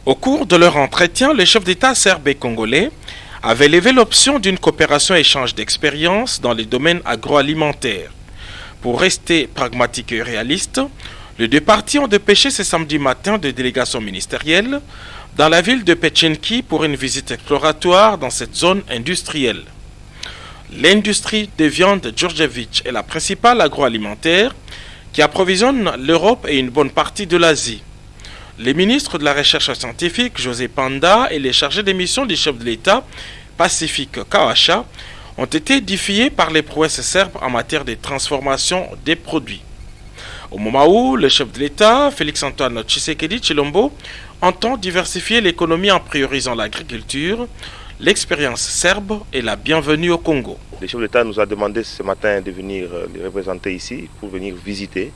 Au cours de leur entretien, les chefs d'État serbes et congolais avaient levé l'option d'une coopération-échange d'expériences dans les domaines agroalimentaires. Pour rester pragmatique et réaliste, les deux parties ont dépêché ce samedi matin de délégations ministérielles dans la ville de Pechenki pour une visite exploratoire dans cette zone industrielle. L'industrie de viande Djordjevic est la principale agroalimentaire qui approvisionne l'Europe et une bonne partie de l'Asie. Les ministres de la Recherche scientifique, José Panda, et les chargés des missions du chef de l'État, Pacifique Kawacha, ont été édifiés par les prouesses serbes en matière de transformation des produits. Au moment où le chef de l'État, Félix-Antoine Tshisekedi Tshilombo, entend diversifier l'économie en priorisant l'agriculture, l'expérience serbe est la bienvenue au Congo. Le chef de l'État nous a demandé ce matin de venir les représenter ici pour venir visiter.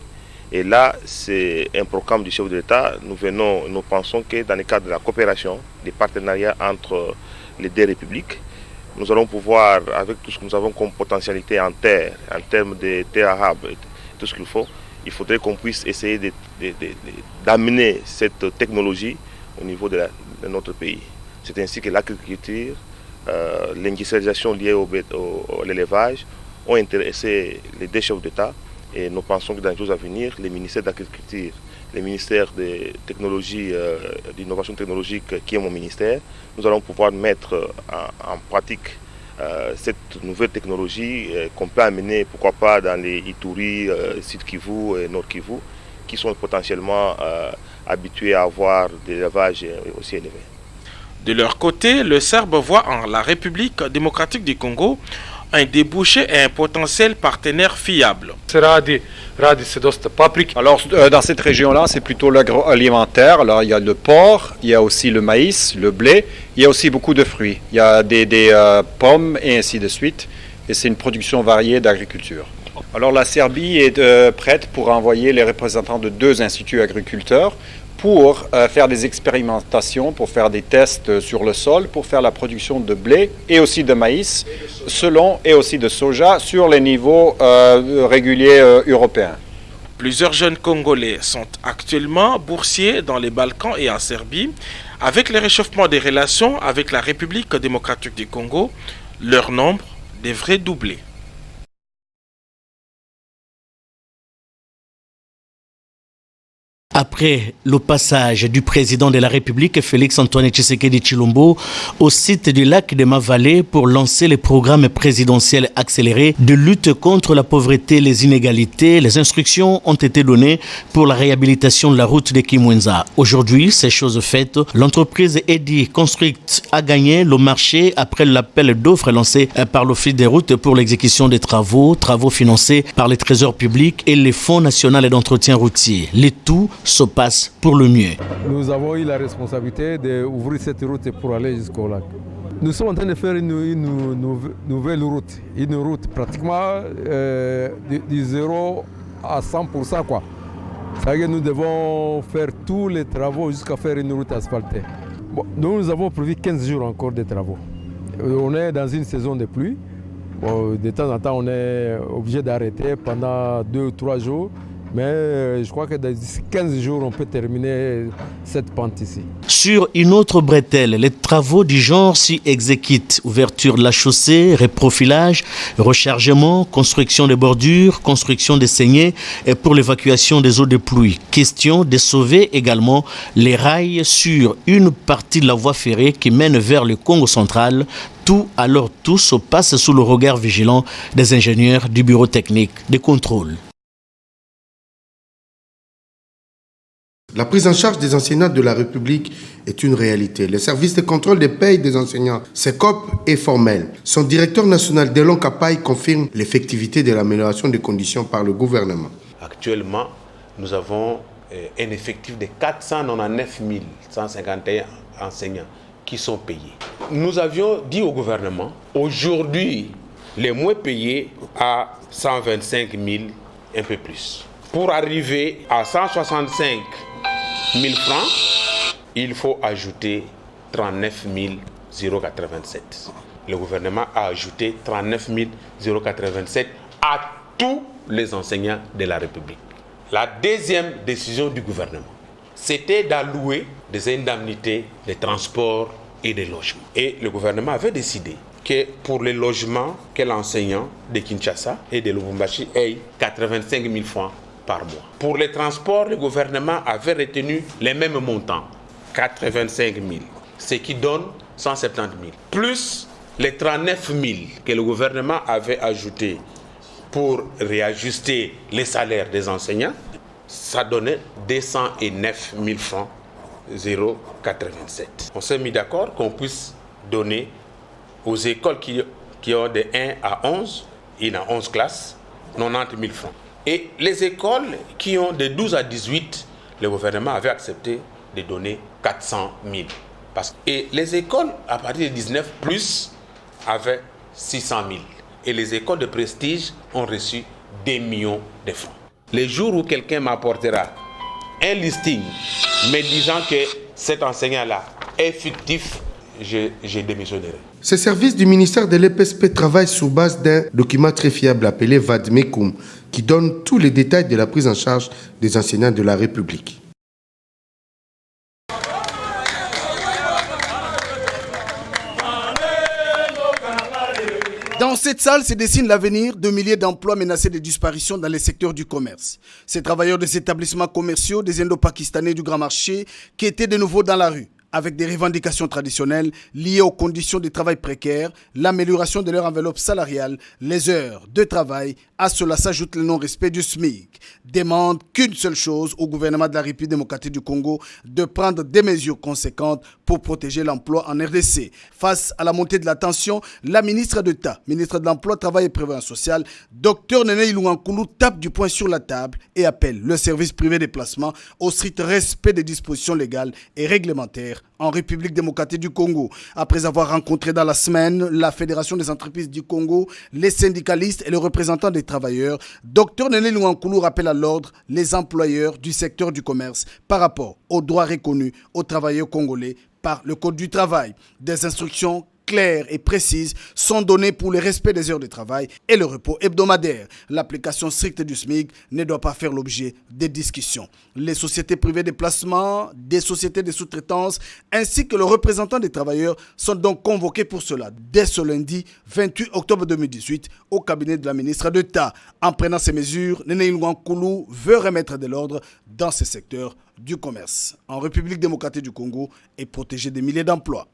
Et là, c'est un programme du chef de l'État. Nous pensons que dans le cadre de la coopération, des partenariats entre les deux républiques, nous allons pouvoir, avec tout ce que nous avons comme potentialité en terre, en termes de terres arables, tout ce qu'il faut, il faudrait qu'on puisse essayer d'amener cette technologie au niveau de notre pays. C'est ainsi que l'agriculture, l'industrialisation liée à l'élevage ont intéressé les deux chefs d'État. Et nous pensons que dans les jours à venir, les ministères de l'agriculture, les ministères de technologie, d'innovation technologique, qui est mon ministère, nous allons pouvoir mettre en pratique cette nouvelle technologie qu'on peut amener, pourquoi pas, dans les Ituri, Sud Kivu et Nord Kivu, qui sont potentiellement habitués à avoir des élevages aussi élevés. De leur côté, le Serbe voit en la République démocratique du Congo un débouché et un potentiel partenaire fiable. Alors, dans cette région-là, c'est plutôt l'agroalimentaire. Alors, il y a le porc, il y a aussi le maïs, le blé, il y a aussi beaucoup de fruits. Il y a des pommes et ainsi de suite. Et c'est une production variée d'agriculture. Alors, la Serbie est prête pour envoyer les représentants de 2 instituts agriculteurs pour faire des expérimentations, pour faire des tests sur le sol, pour faire la production de blé et aussi de maïs, selon et aussi de soja sur les niveaux réguliers européens. Plusieurs jeunes Congolais sont actuellement boursiers dans les Balkans et en Serbie. Avec le réchauffement des relations avec la République démocratique du Congo, leur nombre devrait doubler. Après le passage du président de la République, Félix-Antoine Tshisekedi Tshilombo, au site du lac de Mavale pour lancer les programmes présidentiels accélérés de lutte contre la pauvreté et les inégalités, les instructions ont été données pour la réhabilitation de la route de Kimwenza. Aujourd'hui, ces choses faites, l'entreprise Edi Construct a gagné le marché après l'appel d'offres lancé par l'Office des routes pour l'exécution des travaux financés par les trésors publics et les Fonds national d'entretien routier. Le tout se passe pour le mieux. Nous avons eu la responsabilité d'ouvrir cette route pour aller jusqu'au lac. Nous sommes en train de faire une nouvelle route, une route pratiquement du 0 à 100%. Quoi. C'est-à-dire que nous devons faire tous les travaux jusqu'à faire une route asphaltée. Bon, nous avons prévu 15 jours encore de travaux. On est dans une saison de pluie. Bon, de temps en temps, on est obligé d'arrêter pendant 2 ou 3 jours. Mais je crois que d'ici 15 jours, on peut terminer cette pente ici. Sur une autre bretelle, les travaux du genre s'y exécutent. Ouverture de la chaussée, reprofilage, rechargement, construction des bordures, construction des saignées et pour l'évacuation des eaux de pluie. Question de sauver également les rails sur une partie de la voie ferrée qui mène vers le Congo central. Tout se passe sous le regard vigilant des ingénieurs du bureau technique de contrôle. La prise en charge des enseignants de la République est une réalité. Le service de contrôle des payes des enseignants, SECOP, est formel. Son directeur national, Delon Kapaï, confirme l'effectivité de l'amélioration des conditions par le gouvernement. Actuellement, nous avons un effectif de 499 151 enseignants qui sont payés. Nous avions dit au gouvernement, aujourd'hui, les moins payés à 125 000, un peu plus. Pour arriver à 165 000 francs, il faut ajouter 39 087. Le gouvernement a ajouté 39 087 à tous les enseignants de la République. La deuxième décision du gouvernement, c'était d'allouer des indemnités de transport et de logement. Et le gouvernement avait décidé que pour les logements, que l'enseignant de Kinshasa et de Lubumbashi ait 85 000 francs par mois. Pour les transports, le gouvernement avait retenu les mêmes montants, 85 000, ce qui donne 170 000, plus les 39 000 que le gouvernement avait ajouté pour réajuster les salaires des enseignants, ça donnait 209 000 francs 0,87. On s'est mis d'accord qu'on puisse donner aux écoles qui ont de 1 à 11, il y en a 11 classes, 90 000 francs. Et les écoles qui ont de 12 à 18, le gouvernement avait accepté de donner 400 000. Et les écoles à partir de 19 plus avaient 600 000. Et les écoles de prestige ont reçu des millions de francs. Les jours où quelqu'un m'apportera un listing me disant que cet enseignant-là est fictif, je démissionnerai. Ces services du ministère de l'EPSP travaillent sur base d'un document très fiable appelé VADMECUM, qui donne tous les détails de la prise en charge des enseignants de la République. Dans cette salle se dessine l'avenir de milliers d'emplois menacés de disparition dans les secteurs du commerce. Ces travailleurs des établissements commerciaux des Indo-Pakistanais du Grand Marché qui étaient de nouveau dans la rue, avec des revendications traditionnelles liées aux conditions de travail précaires, l'amélioration de leur enveloppe salariale, les heures de travail. À cela s'ajoute le non-respect du SMIC. Demande qu'une seule chose au gouvernement de la République démocratique du Congo, de prendre des mesures conséquentes pour protéger l'emploi en RDC. Face à la montée de la tension, la ministre d'État, ministre de l'Emploi, Travail et Prévoyance sociale, Dr Nene Ilunga-Nkulu, tape du poing sur la table et appelle le service privé des placements au strict respect des dispositions légales et réglementaires en République démocratique du Congo. Après avoir rencontré dans la semaine la Fédération des entreprises du Congo, les syndicalistes et les représentants des travailleurs, Dr Nene Ilunga-Nkulu rappelle à l'ordre les employeurs du secteur du commerce par rapport aux droits reconnus aux travailleurs congolais par le Code du travail. Des instructions claires et précises sont données pour le respect des heures de travail et le repos hebdomadaire. L'application stricte du SMIC ne doit pas faire l'objet de discussions. Les sociétés privées de placement, des sociétés de sous-traitance ainsi que le représentant des travailleurs sont donc convoqués pour cela dès ce lundi 28 octobre 2018 au cabinet de la ministre d'État. En prenant ces mesures, Nene Ilunga-Nkulu veut remettre de l'ordre dans ce secteur du commerce en République démocratique du Congo et protéger des milliers d'emplois.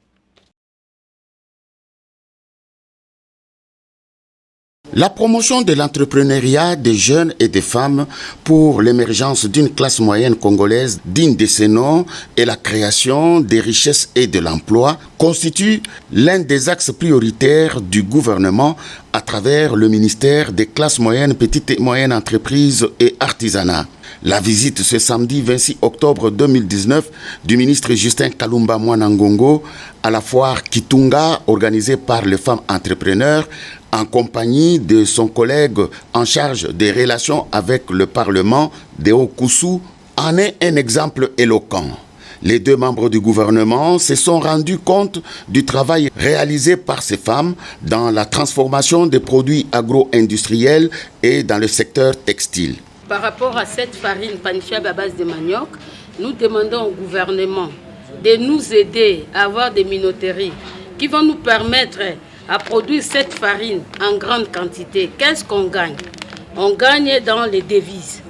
La promotion de l'entrepreneuriat des jeunes et des femmes pour l'émergence d'une classe moyenne congolaise digne de ce nom et la création des richesses et de l'emploi constitue l'un des axes prioritaires du gouvernement à travers le ministère des classes moyennes, petites et moyennes entreprises et artisanat. La visite ce samedi 26 octobre 2019 du ministre Justin Kalumba Mwanangongo à la foire Kitunga organisée par les femmes entrepreneurs en compagnie de son collègue en charge des relations avec le Parlement, Deo Koussou, en est un exemple éloquent. Les deux membres du gouvernement se sont rendus compte du travail réalisé par ces femmes dans la transformation des produits agro-industriels et dans le secteur textile. Par rapport à cette farine panifiable à base de manioc, nous demandons au gouvernement de nous aider à avoir des minoteries qui vont nous permettre à produire cette farine en grande quantité. Qu'est-ce qu'on gagne? On gagne dans les devises.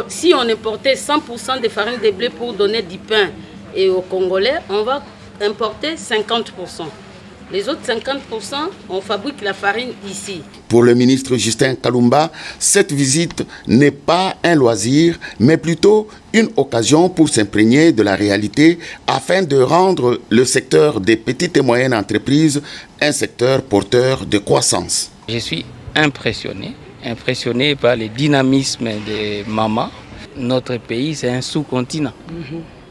Si on importait 100% de farine de blé pour donner du pain et aux Congolais, on va importer 50%. Les autres 50%, on fabrique la farine ici. Pour le ministre Justin Kalumba, cette visite n'est pas un loisir, mais plutôt une occasion pour s'imprégner de la réalité afin de rendre le secteur des petites et moyennes entreprises un secteur porteur de croissance. Je suis impressionné par le dynamisme des mamans. Notre pays, c'est un sous-continent.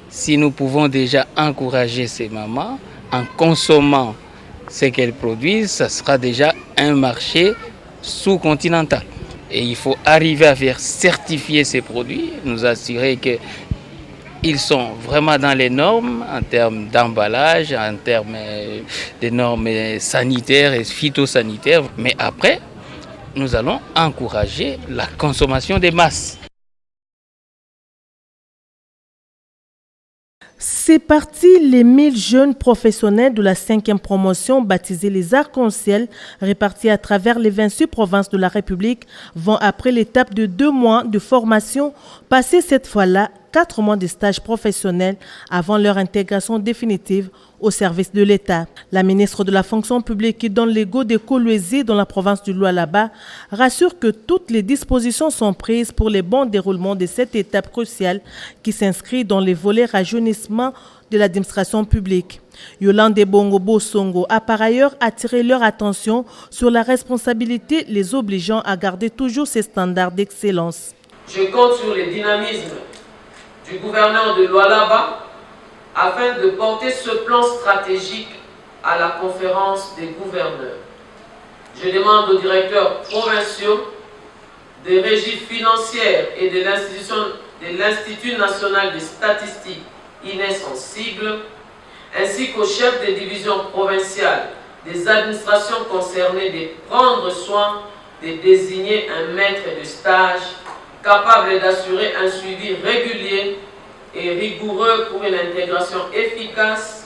Si nous pouvons déjà encourager ces mamans en consommant ce qu'elles produisent, ça sera déjà un marché sous-continental. Et il faut arriver à faire certifier ces produits, nous assurer qu'ils sont vraiment dans les normes en termes d'emballage, en termes de normes sanitaires et phytosanitaires. Mais après, nous allons encourager la consommation des masses. C'est parti, les 1000 jeunes professionnels de la 5e promotion, baptisés les Arcs-en-Ciel, répartis à travers les 26 provinces de la République, vont après l'étape de 2 mois de formation, passer cette fois-là 4 mois de stage professionnel avant leur intégration définitive au service de l'État. La ministre de la fonction publique qui donne les go de Kolwezi dans la province du Lualaba rassure que toutes les dispositions sont prises pour le bon déroulement de cette étape cruciale qui s'inscrit dans les volets rajeunissement de l'administration publique. Yolande Bongo Songo a par ailleurs attiré leur attention sur la responsabilité les obligeant à garder toujours ces standards d'excellence. Je compte sur le dynamisme du gouverneur de Lualaba afin de porter ce plan stratégique à la conférence des gouverneurs. Je demande aux directeurs provinciaux des régies financières et de l'Institut national des statistiques, INES en sigle, ainsi qu'aux chefs des divisions provinciales des administrations concernées de prendre soin de désigner un maître de stage capable d'assurer un suivi régulier et rigoureux pour une intégration efficace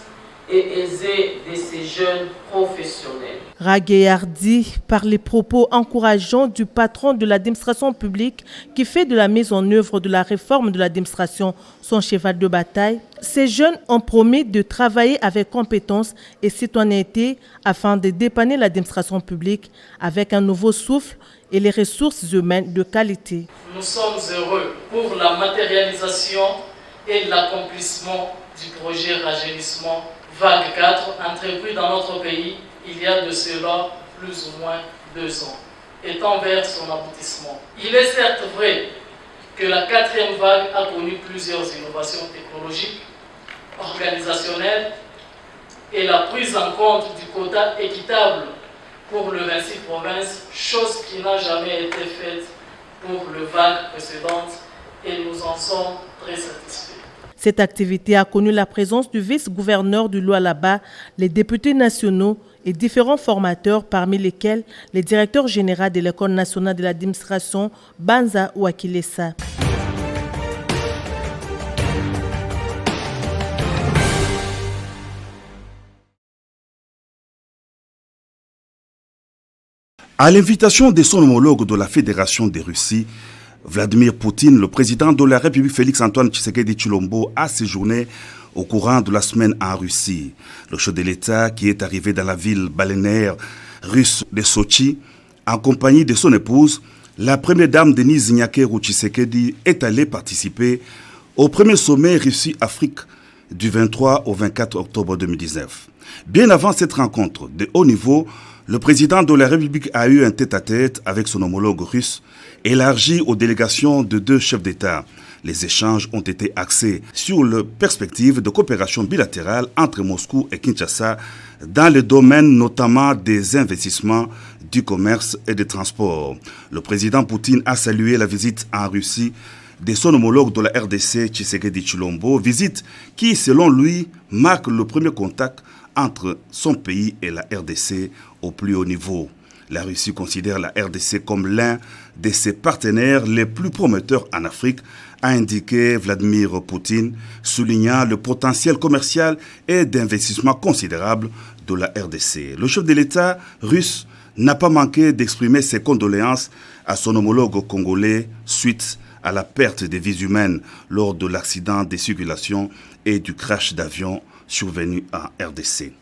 et aisée de ces jeunes professionnels. Ragué-hardi par les propos encourageants du patron de l'administration publique qui fait de la mise en œuvre de la réforme de l'administration son cheval de bataille, ces jeunes ont promis de travailler avec compétence et citoyenneté afin de dépanner l'administration publique avec un nouveau souffle et les ressources humaines de qualité. Nous sommes heureux pour la matérialisation et l'accomplissement du projet rajeunissement Vague 4 entrepris dans notre pays il y a de cela plus ou moins 2 ans, étant vers son aboutissement. Il est certes vrai que la 4e vague a connu plusieurs innovations technologiques, organisationnelles et la prise en compte du quota équitable pour le 26 provinces, chose qui n'a jamais été faite pour le vague précédente et nous en sommes très satisfaits. Cette activité a connu la présence du vice-gouverneur du Lualaba, les députés nationaux et différents formateurs, parmi lesquels le directeur général de l'École nationale de l'administration, Banza Ouakilessa. À l'invitation de son homologue de la Fédération de Russie, Vladimir Poutine, le président de la République Félix-Antoine Tshisekedi Tshilombo a séjourné au courant de la semaine en Russie. Le chef de l'État, qui est arrivé dans la ville balnéaire russe de Sochi, en compagnie de son épouse, la première dame Denise Nyakeru Tshisekedi, est allée participer au premier sommet Russie-Afrique du 23 au 24 octobre 2019. Bien avant cette rencontre de haut niveau, le président de la République a eu un tête-à-tête avec son homologue russe, élargi aux délégations de 2 chefs d'État. Les échanges ont été axés sur les perspectives de coopération bilatérale entre Moscou et Kinshasa dans le domaine notamment des investissements, du commerce et des transports. Le président Poutine a salué la visite en Russie de son homologue de la RDC, Tshisekedi Tshilombo, visite qui, selon lui, marque le premier contact entre son pays et la RDC au plus haut niveau. La Russie considère la RDC comme l'un de ses partenaires les plus prometteurs en Afrique, a indiqué Vladimir Poutine, soulignant le potentiel commercial et d'investissement considérable de la RDC. Le chef de l'État russe n'a pas manqué d'exprimer ses condoléances à son homologue congolais suite à la perte des vies humaines lors de l'accident de circulation et du crash d'avion survenu en RDC.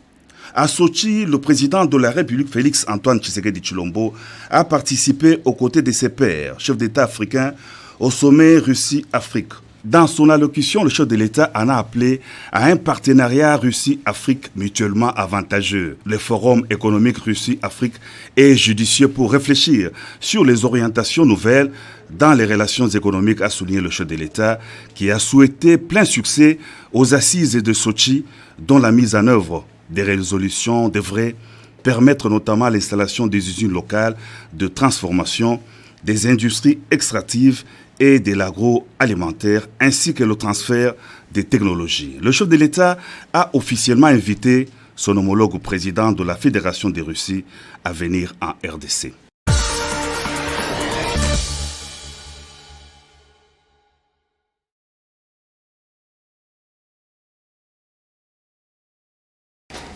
À Sochi, le président de la République, Félix-Antoine Tshisekedi Tshilombo, a participé aux côtés de ses pairs, chefs d'État africains, au sommet Russie-Afrique. Dans son allocution, le chef de l'État en a appelé à un partenariat Russie-Afrique mutuellement avantageux. Le Forum économique Russie-Afrique est judicieux pour réfléchir sur les orientations nouvelles dans les relations économiques, a souligné le chef de l'État, qui a souhaité plein succès aux assises de Sochi, dont la mise en œuvre des résolutions devraient permettre notamment l'installation des usines locales de transformation, des industries extractives et de l'agroalimentaire, ainsi que le transfert des technologies. Le chef de l'État a officiellement invité son homologue président de la Fédération de Russie à venir en RDC.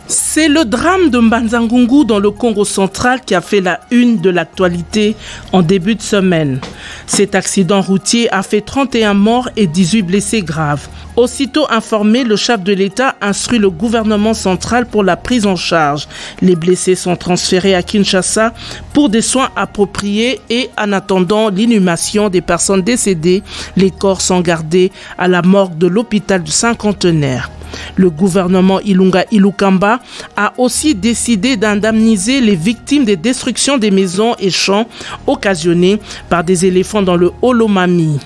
C'est le drame de Mbanza-Ngungu dans le Congo central qui a fait la une de l'actualité en début de semaine. Cet accident routier a fait 31 morts et 18 blessés graves. Aussitôt informé, le chef de l'État instruit le gouvernement central pour la prise en charge. Les blessés sont transférés à Kinshasa pour des soins appropriés et en attendant l'inhumation des personnes décédées, les corps sont gardés à la morgue de l'hôpital du Cinquantenaire. Le gouvernement Ilunga Ilukamba a aussi décidé d'indemniser les victimes des destructions des maisons et champs occasionnées par des éléphants dans le Holomami.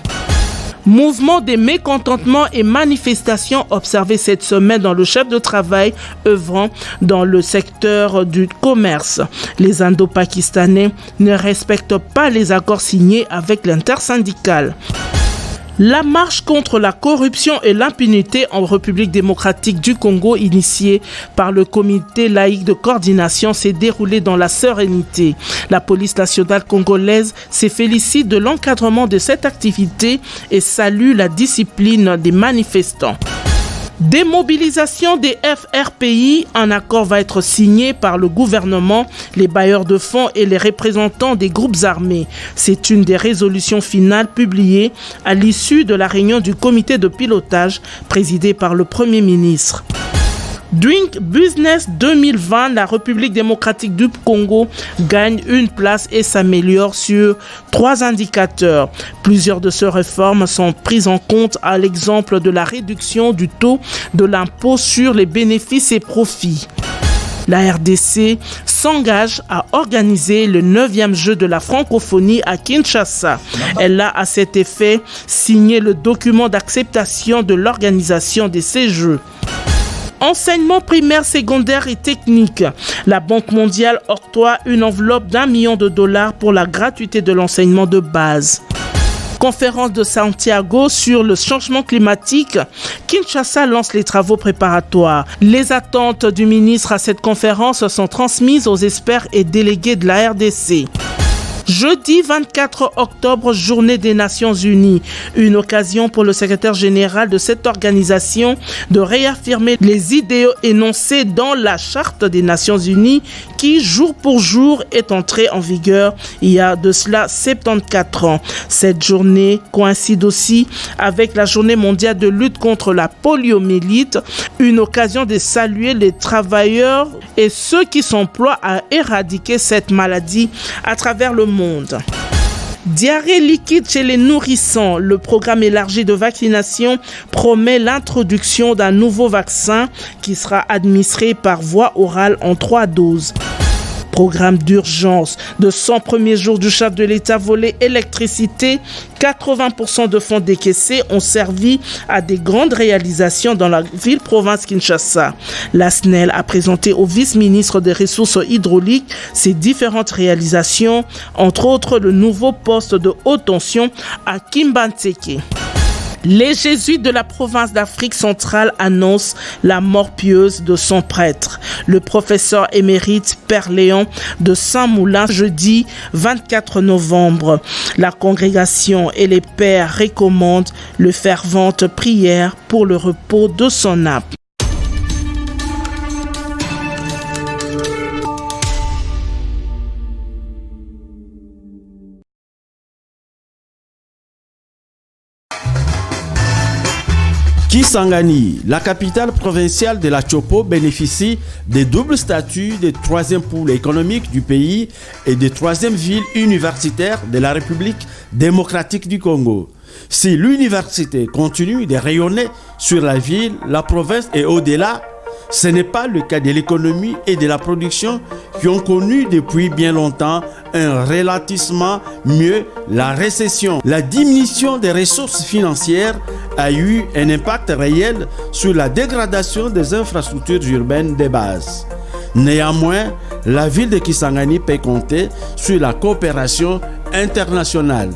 Mouvement des mécontentements et manifestations observés cette semaine dans le chef de travail œuvrant dans le secteur du commerce. Les Indo-Pakistanais ne respectent pas les accords signés avec l'intersyndicale. La marche contre la corruption et l'impunité en République démocratique du Congo, initiée par le comité laïque de coordination, s'est déroulée dans la sérénité. La police nationale congolaise se félicite de l'encadrement de cette activité et salue la discipline des manifestants. Démobilisation des FRPI, un accord va être signé par le gouvernement, les bailleurs de fonds et les représentants des groupes armés. C'est une des résolutions finales publiées à l'issue de la réunion du comité de pilotage présidé par le Premier ministre. Doing Business 2020, la République démocratique du Congo gagne une place et s'améliore sur 3 indicateurs. Plusieurs de ces réformes sont prises en compte à l'exemple de la réduction du taux de l'impôt sur les bénéfices et profits. La RDC s'engage à organiser le 9e jeu de la francophonie à Kinshasa. Elle a à cet effet signé le document d'acceptation de l'organisation de ces jeux. Enseignement primaire, secondaire et technique. La Banque mondiale octroie une enveloppe d'$1 million pour la gratuité de l'enseignement de base. Conférence de Santiago sur le changement climatique. Kinshasa lance les travaux préparatoires. Les attentes du ministre à cette conférence sont transmises aux experts et délégués de la RDC. Jeudi 24 octobre, journée des Nations Unies. Une occasion pour le secrétaire général de cette organisation de réaffirmer les idéaux énoncés dans la Charte des Nations Unies qui, jour pour jour, est entrée en vigueur il y a de cela 74 ans. Cette journée coïncide aussi avec la journée mondiale de lutte contre la poliomyélite, une occasion de saluer les travailleurs et ceux qui s'emploient à éradiquer cette maladie à travers le monde. Diarrhée liquide chez les nourrissons. Le programme élargi de vaccination promet l'introduction d'un nouveau vaccin qui sera administré par voie orale en 3 doses. Programme d'urgence de 100 premiers jours du chef de l'État volet électricité. 80% de fonds décaissés ont servi à des grandes réalisations dans la ville-province Kinshasa. La SNEL a présenté au vice-ministre des Ressources hydrauliques ses différentes réalisations, entre autres le nouveau poste de haute tension à Kimbantseke. Les jésuites de la province d'Afrique centrale annoncent la mort pieuse de son prêtre, le professeur émérite Père Léon de Saint-Moulin, jeudi 24 novembre. La congrégation et les pères recommandent le fervente prière pour le repos de son âme. Kisangani, la capitale provinciale de la Chopo, bénéficie des doubles statuts de 3e pôle économique du pays et de 3e ville universitaire de la République démocratique du Congo. Si l'université continue de rayonner sur la ville, la province et au-delà, ce n'est pas le cas de l'économie et de la production qui ont connu depuis bien longtemps un ralentissement, mieux la récession. La diminution des ressources financières a eu un impact réel sur la dégradation des infrastructures urbaines de base. Néanmoins, la ville de Kisangani peut compter sur la coopération internationale.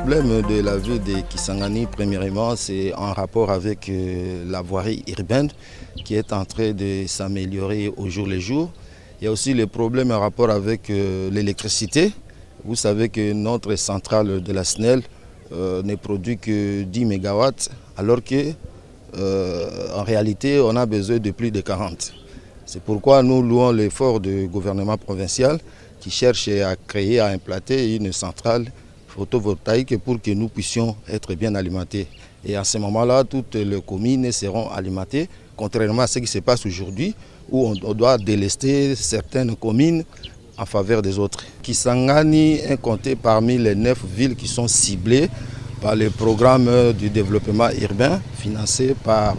Le problème de la ville de Kisangani, premièrement, c'est en rapport avec la voirie urbaine qui est en train de s'améliorer au jour le jour. Il y a aussi le problème en rapport avec l'électricité. Vous savez que notre centrale de la SNEL ne produit que 10 MW, alors que en réalité, on a besoin de plus de 40. C'est pourquoi nous louons l'effort du gouvernement provincial qui cherche à créer, à implanter une centrale photovoltaïque pour que nous puissions être bien alimentés. Et à ce moment-là, toutes les communes seront alimentées, contrairement à ce qui se passe aujourd'hui, où on doit délester certaines communes en faveur des autres. Kisangani est compté parmi les 9 villes qui sont ciblées par le programme du développement urbain financé par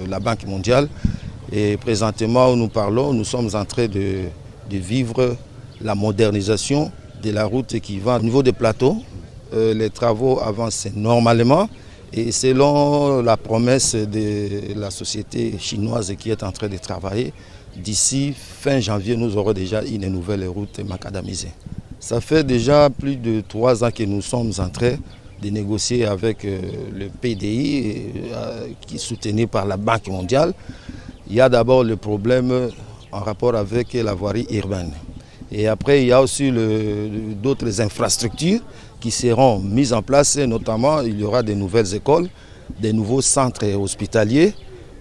la Banque mondiale. Et présentement où nous parlons, nous sommes en train de vivre la modernisation de la route qui va au niveau des plateaux. Les travaux avancent normalement et selon la promesse de la société chinoise qui est en train de travailler, d'ici fin janvier, nous aurons déjà une nouvelle route macadamisée. Ça fait déjà plus de 3 ans que nous sommes en train de négocier avec le PDI qui est soutenu par la Banque mondiale. Il y a d'abord le problème en rapport avec la voirie urbaine. Et après, il y a aussi d'autres infrastructures qui seront mises en place. Notamment, il y aura des nouvelles écoles, des nouveaux centres hospitaliers.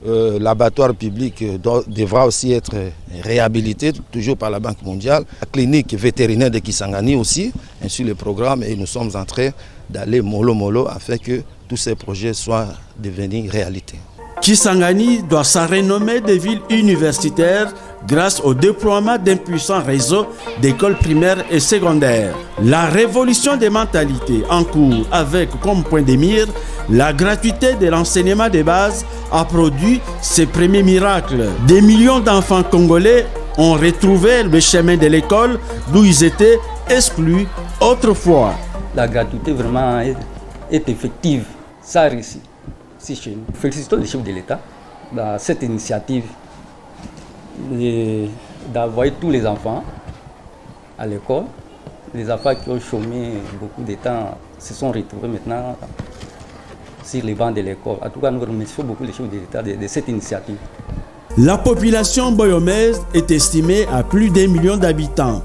L'abattoir public devra aussi être réhabilité, toujours par la Banque mondiale. La clinique vétérinaire de Kisangani aussi, ainsi le programme. Et nous sommes en train d'aller mollo afin que tous ces projets soient devenus réalité. Kisangani doit sa renommée de ville universitaire grâce au déploiement d'un puissant réseau d'écoles primaires et secondaires. La révolution des mentalités en cours avec comme point de mire la gratuité de l'enseignement de base a produit ses premiers miracles. Des millions d'enfants congolais ont retrouvé le chemin de l'école d'où ils étaient exclus autrefois. La gratuité vraiment est effective, ça a réussi. Si chez nous. Félicitons le chef de l'État dans cette initiative d'envoyer tous les enfants à l'école. Les enfants qui ont chômé beaucoup de temps se sont retrouvés maintenant sur les bancs de l'école. En tout cas, nous remercions beaucoup le chef de l'État de cette initiative. La population boyomaise est estimée à plus d'1 million d'habitants.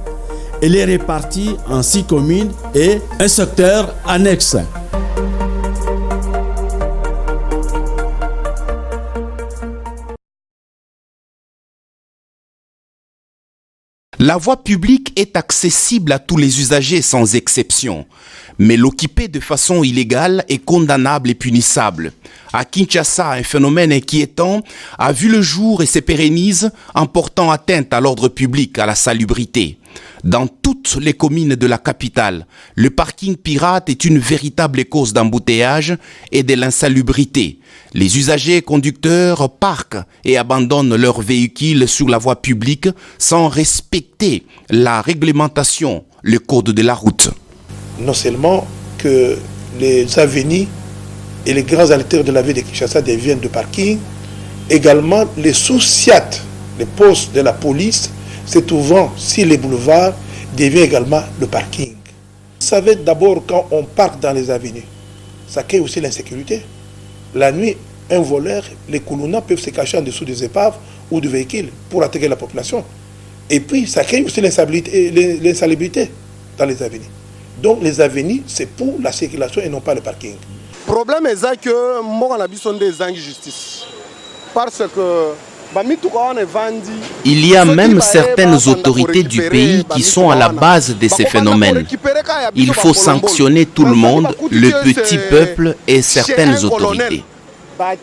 Elle est répartie en 6 communes et un secteur annexe. La voie publique est accessible à tous les usagers sans exception, mais l'occuper de façon illégale est condamnable et punissable. À Kinshasa, un phénomène inquiétant a vu le jour et se pérennise en portant atteinte à l'ordre public, à la salubrité. Dans toutes les communes de la capitale, le parking pirate est une véritable cause d'embouteillage et de l'insalubrité. Les usagers et conducteurs parquent et abandonnent leurs véhicules sur la voie publique sans respecter la réglementation, le code de la route. Non seulement que les avenues et les grands artères de la ville de Kinshasa deviennent de parking, également les sous-SIAT, les postes de la police, se trouvant sur les boulevards, devient également le parking. Vous savez, d'abord, quand on parque dans les avenues, ça crée aussi l'insécurité. La nuit, un voleur, les Koulouna peuvent se cacher en dessous des épaves ou des véhicules pour attaquer la population. Et puis, ça crée aussi l'insalubrité dans les avenues. Donc, les avenues, c'est pour la circulation et non pas le parking. Le problème est que moi, on a besoin des injustices. Parce que il y a même certaines autorités du pays qui sont à la base de ces phénomènes. Il faut sanctionner tout le monde, le petit peuple et certaines autorités. Par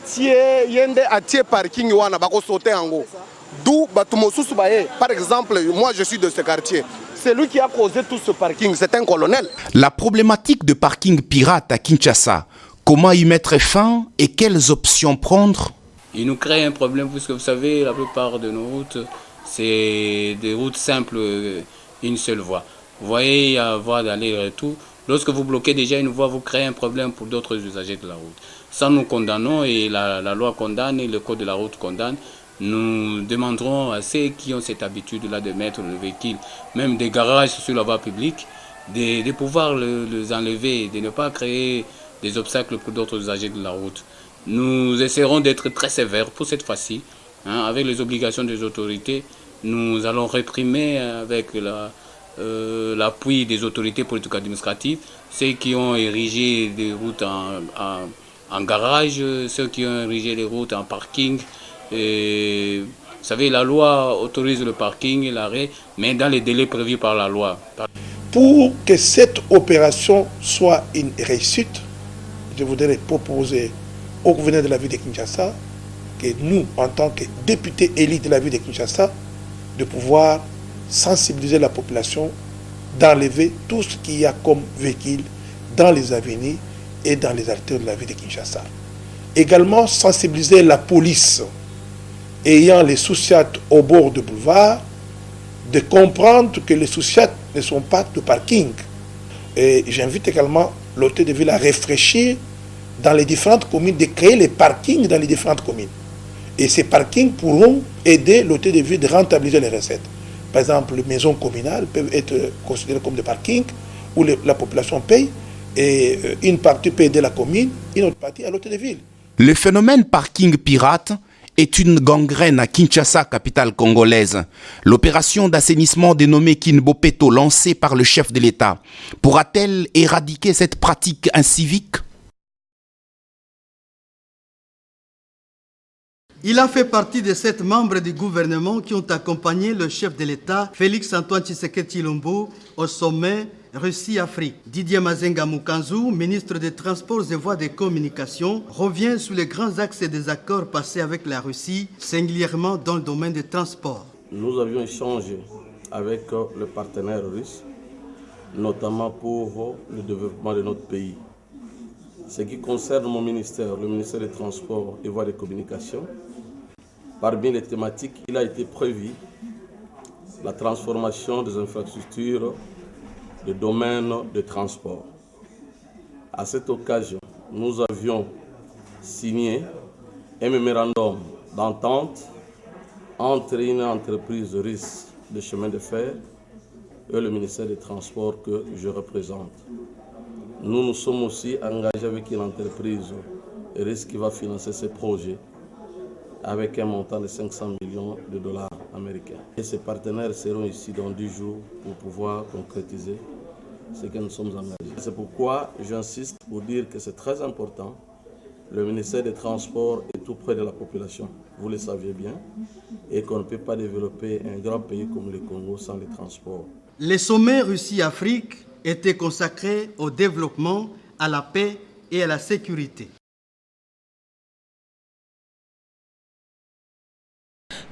exemple, moi je suis de ce quartier. C'est lui qui a causé tout ce parking, c'est un colonel. La problématique de parking pirate à Kinshasa, comment y mettre fin et quelles options prendre? Il nous crée un problème puisque vous savez, la plupart de nos routes, c'est des routes simples, une seule voie. Vous voyez, il y a une voie d'aller-retour. Lorsque vous bloquez déjà une voie, vous créez un problème pour d'autres usagers de la route. Ça, nous condamnons et la loi condamne et le code de la route condamne. Nous demanderons à ceux qui ont cette habitude-là de mettre le véhicule, même des garages sur la voie publique, de pouvoir les enlever, de ne pas créer des obstacles pour d'autres usagers de la route. Nous essaierons d'être très sévères pour cette fois-ci, avec les obligations des autorités. Nous allons réprimer avec l'appui des autorités politiques administratives ceux qui ont érigé des routes en garage, ceux qui ont érigé les routes en parking. Et Vous savez, la loi autorise le parking et l'arrêt, mais dans les délais prévus par la loi. Pour que cette opération soit une réussite, je voudrais proposer au gouverneur de la ville de Kinshasa que nous, en tant que députés élus de la ville de Kinshasa, de pouvoir sensibiliser la population, d'enlever tout ce qu'il y a comme véhicule dans les avenues et dans les artères de la ville de Kinshasa. Également sensibiliser la police ayant les sous-siats au bord du boulevard, de comprendre que les sous-siats ne sont pas de parking. Et j'invite également l'hôtel de ville à réfléchir dans les différentes communes, de créer les parkings dans les différentes communes. Et ces parkings pourront aider l'hôtel de ville de rentabiliser les recettes. Par exemple, les maisons communales peuvent être considérées comme des parkings où la population paye et une partie peut aider la commune, une autre partie à l'hôtel de ville. Le phénomène parking pirate est une gangrène à Kinshasa, capitale congolaise. L'opération d'assainissement dénommée Kinbopeto, lancée par le chef de l'État, pourra-t-elle éradiquer cette pratique incivique? Il a fait partie de 7 membres du gouvernement qui ont accompagné le chef de l'État, Félix Antoine Tshisekedi Tshilombo, au sommet Russie-Afrique. Didier Mazenga Mukanzu, ministre des Transports et Voies de Communication, revient sur les grands axes des accords passés avec la Russie, singulièrement dans le domaine des transports. Nous avions échangé avec le partenaire russe, notamment pour le développement de notre pays. Ce qui concerne mon ministère, le ministère des Transports et Voies de Communication, parmi les thématiques, il a été prévu la transformation des infrastructures de domaine de transport. À cette occasion, nous avions signé un mémorandum d'entente entre une entreprise russe de chemin de fer et le ministère des Transports que je représente. Nous nous sommes aussi engagés avec une entreprise russe qui va financer ces projets avec un montant de 500 millions de dollars américains. Et ces partenaires seront ici dans 10 jours pour pouvoir concrétiser ce que nous sommes engagés. C'est pourquoi j'insiste pour dire que c'est très important. Le ministère des Transports est tout près de la population, vous le saviez bien, et qu'on ne peut pas développer un grand pays comme le Congo sans les transports. Les sommets Russie-Afrique étaient consacrés au développement, à la paix et à la sécurité.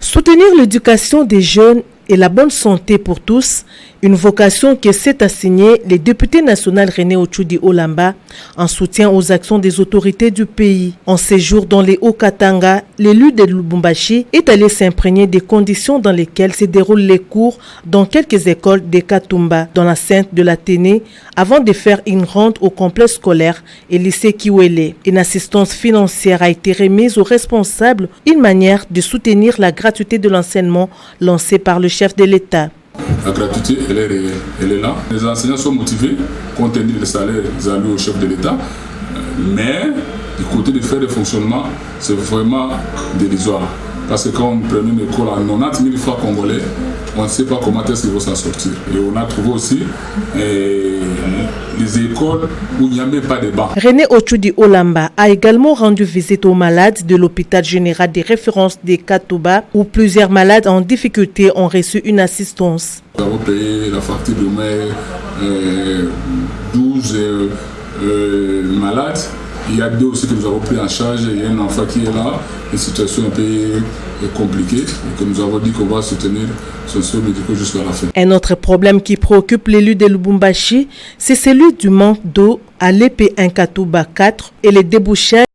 Soutenir l'éducation des jeunes et la bonne santé pour tous, une vocation qui s'est assignée le député national René Otchoudi Olamba en soutien aux actions des autorités du pays. En séjour dans les Hauts-Katanga, l'élu de Lubumbashi est allé s'imprégner des conditions dans lesquelles se déroulent les cours dans quelques écoles de Katumba, dans l'enceinte de l'Athénée, avant de faire une ronde au complexe scolaire et lycée Kiwele. Une assistance financière a été remise aux responsables, une manière de soutenir la gratuité de l'enseignement lancée par le chef de l'État. La gratuité, elle est réelle, elle est là. Les enseignants sont motivés, compte tenu des salaires alloués au chef de l'État, mais du côté des frais de fonctionnement, c'est vraiment dérisoire. Parce que quand on prend une école à 90 000 francs congolais, on ne sait pas comment est-ce qu'il va s'en sortir. Et on a trouvé aussi les écoles où il n'y a même pas de bancs. René Otchoudi Olamba a également rendu visite aux malades de l'hôpital général des références de Katuba, où plusieurs malades en difficulté ont reçu une assistance. Nous avons payé la facture de mai 12 malades. Il y a 2 aussi que nous avons pris en charge. Il y a un enfant qui est là, une situation un peu compliquée, et que nous avons dit qu'on va soutenir son soin médical jusqu'à la fin. Un autre problème qui préoccupe l'élu de Lubumbashi, c'est celui du manque d'eau à l'EP1 Katuba 4 et les débouchages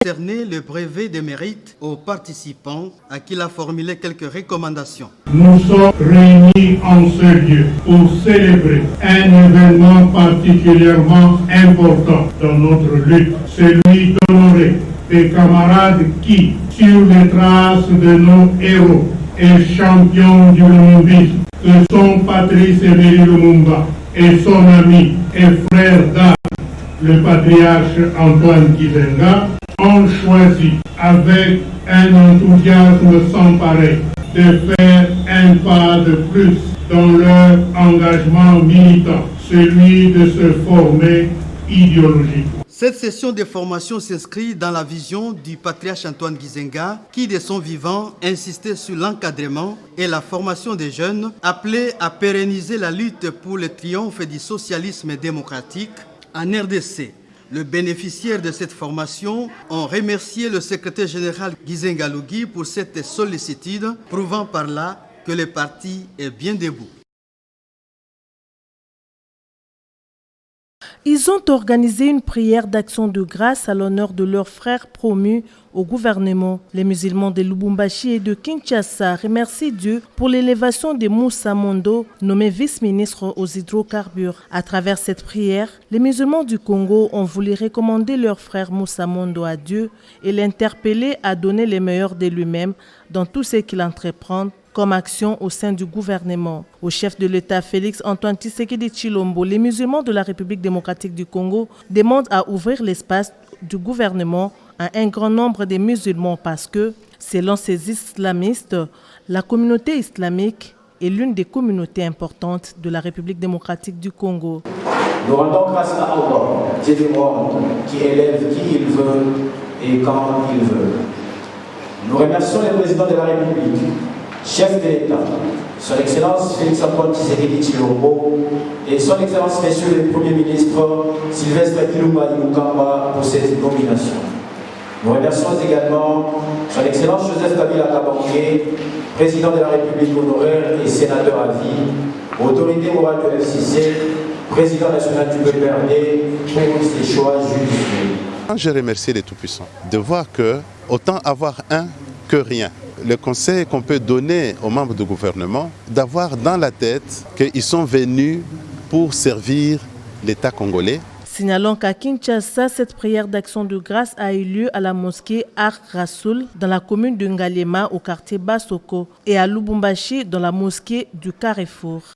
décerné le brevet de mérite aux participants à qui il a formulé quelques recommandations. Nous sommes réunis en ce lieu pour célébrer un événement particulièrement important dans notre lutte, celui d'honorer des camarades qui, sur les traces de nos héros et champions du lumumbisme, que sont Patrice Emery Lumumba et son ami et frère d'armes, le patriarche Antoine Gizenga, ont choisi avec un enthousiasme sans pareil de faire un pas de plus dans leur engagement militant, celui de se former idéologiquement. Cette session de formation s'inscrit dans la vision du patriarche Antoine Gizenga qui, de son vivant, insistait sur l'encadrement et la formation des jeunes, appelés à pérenniser la lutte pour le triomphe du socialisme démocratique en RDC. Le bénéficiaire de cette formation ont remercié le secrétaire général Gizenga Lugui pour cette sollicitude, prouvant par là que le parti est bien debout. Ils ont organisé une prière d'action de grâce à l'honneur de leurs frères promus au gouvernement. Les musulmans de Lubumbashi et de Kinshasa remercient Dieu pour l'élévation de Moussa Mondo, nommé vice-ministre aux hydrocarbures. À travers cette prière, les musulmans du Congo ont voulu recommander leur frère Moussa Mondo à Dieu et l'interpeller à donner le meilleur de lui-même dans tout ce qu'il entreprend comme action au sein du gouvernement. Au chef de l'État, Félix Antoine Tshisekedi Tshilombo, les musulmans de la République démocratique du Congo demandent à ouvrir l'espace du gouvernement à un grand nombre de musulmans parce que, selon ces islamistes, la communauté islamique est l'une des communautés importantes de la République démocratique du Congo. Nous rendons grâce à Allah, Dieu du monde, qui élève qui il veut et quand il veut. Nous remercions le président de la République, chef de l'État, son Excellence Félix Antoine Tshisekedi Tshilombo et son Excellence Monsieur le Premier ministre Sylvestre Ilunga Ilukamba pour cette nomination. Nous remercions également son Excellence Joseph Kabila Kabange, président de la République honoraire et sénateur à vie, autorité morale de l'FCC, président national du PPRD, pour ses choix judiciaires. Je remercie les Tout-Puissants de voir que autant avoir un que rien. Le conseil qu'on peut donner aux membres du gouvernement, d'avoir dans la tête qu'ils sont venus pour servir l'État congolais. Signalons qu'à Kinshasa, cette prière d'action de grâce a eu lieu à la mosquée Ar Rasoul dans la commune de Ngalema au quartier Basoko et à Lubumbashi dans la mosquée du Carrefour.